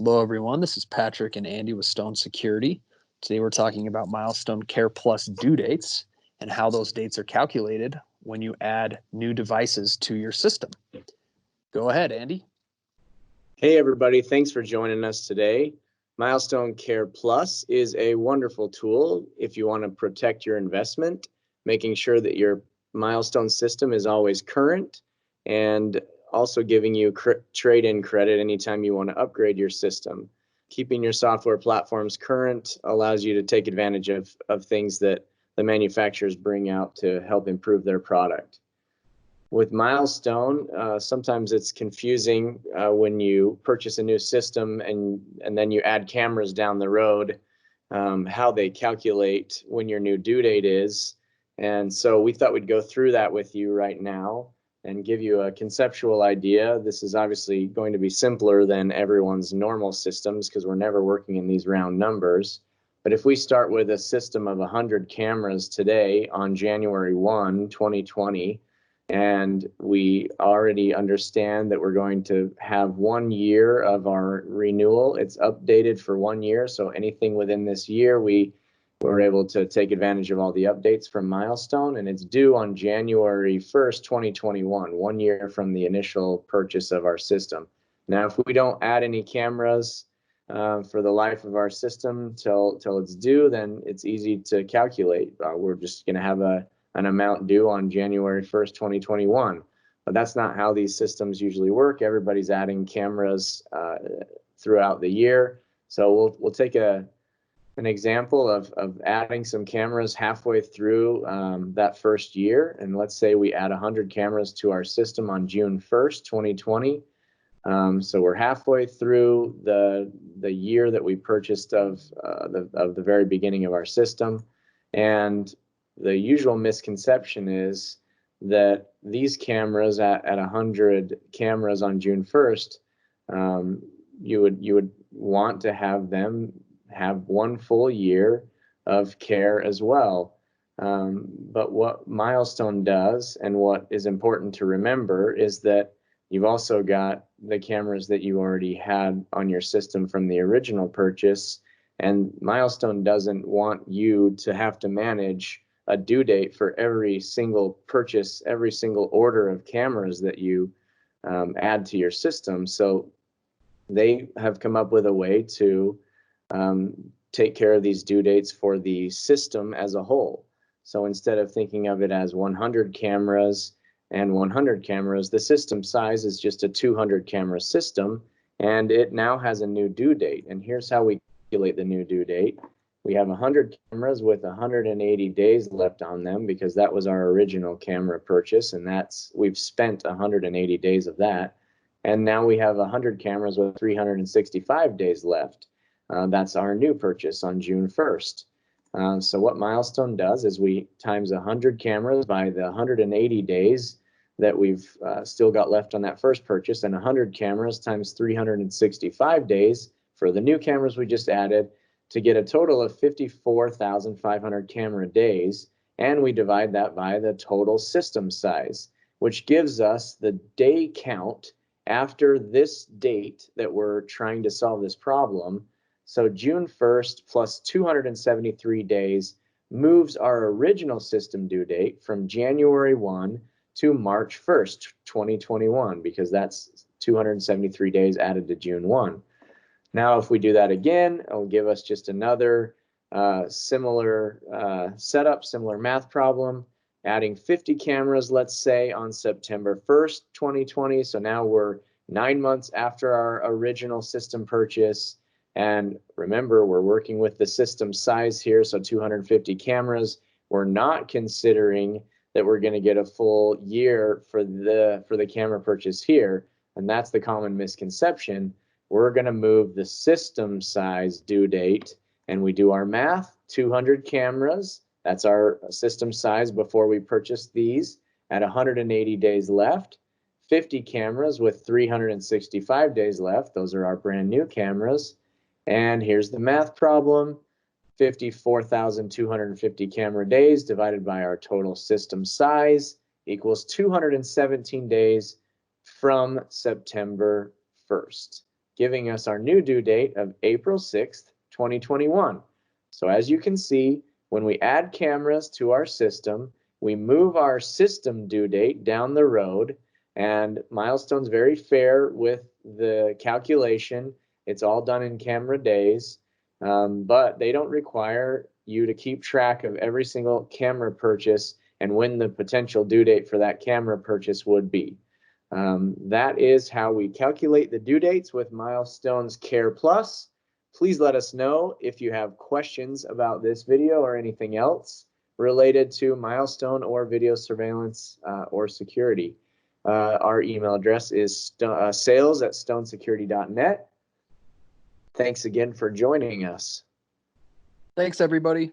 Hello, everyone. This is Patrick and Andy with Stone Security. Today, we're talking about Milestone Care Plus due dates and how those dates are calculated when you add new devices to your system. Go ahead, Andy. Hey, everybody. Thanks for joining us today. Milestone Care Plus is a wonderful tool if you want to protect your investment, making sure that your Milestone system is always current, and also giving you trade-in credit anytime you want to upgrade your system. Keeping your software platforms current allows you to take advantage of things that the manufacturers bring out to help improve their product. With Milestone, sometimes it's confusing when you purchase a new system and then you add cameras down the road, how they calculate when your new due date is. And so we thought we'd go through that with you right now and give you a conceptual idea. This is obviously going to be simpler than everyone's normal systems because we're never working in these round numbers. But if we start with a system of 100 cameras today on January 1, 2020, and we already understand that we're going to have 1 year of our renewal. It's updated for 1 year, so anything within this year, we were able to take advantage of all the updates from Milestone, and it's due on January 1st, 2021, 1 year from the initial purchase of our system. Now, if we don't add any cameras for the life of our system till it's due, then it's easy to calculate. We're just going to have an amount due on January 1st, 2021. But that's not how these systems usually work. Everybody's adding cameras throughout the year. So we'll take an example of adding some cameras halfway through that first year. And let's say we add 100 cameras to our system on June 1st, 2020. So we're halfway through the year that we purchased of the very beginning of our system. And the usual misconception is that these cameras at 100 cameras on June 1st, you would want to have them have 1 full year of care as well. But what Milestone does, and what is important to remember, is that you've also got the cameras that you already had on your system from the original purchase, and Milestone doesn't want you to have to manage a due date for every single purchase, every single order of cameras that you add to your system. So they have come up with a way to take care of these due dates for the system as a whole. So instead of thinking of it as 100 cameras and 100 cameras, the system size is just a 200 camera system, and it now has a new due date. And here's how we calculate the new due date. We have 100 cameras with 180 days left on them because that was our original camera purchase, and we've spent 180 days of that. And now we have 100 cameras with 365 days left. That's our new purchase on June 1st. So what Milestone does is we times 100 cameras by the 180 days that we've still got left on that first purchase, and 100 cameras times 365 days for the new cameras we just added, to get a total of 54,500 camera days, and we divide that by the total system size, which gives us the day count after this date that we're trying to solve this problem. So June 1st plus 273 days moves our original system due date from January 1 to March 1st, 2021, because that's 273 days added to June 1. Now, if we do that again, it'll give us just another similar setup, similar math problem, adding 50 cameras, let's say, on September 1st, 2020. So now we're 9 months after our original system purchase. And remember, we're working with the system size here, so 250 cameras. We're not considering that we're going to get a full year for the camera purchase here. And that's the common misconception. We're going to move the system size due date, and we do our math. 200 cameras, that's our system size before we purchase these, at 180 days left. 50 cameras with 365 days left. Those are our brand new cameras. And here's the math problem. 54,250 camera days divided by our total system size equals 217 days from September 1st. giving us our new due date of April 6th, 2021. So as you can see, when we add cameras to our system, we move our system due date down the road, and Milestone's very fair with the calculation. It's all done in camera days, but they don't require you to keep track of every single camera purchase and when the potential due date for that camera purchase would be. That is how we calculate the due dates with Milestone's Care Plus. Please let us know if you have questions about this video or anything else related to Milestone or video surveillance or security. Our email address is sales@stonesecurity.net. Thanks again for joining us. Thanks, everybody.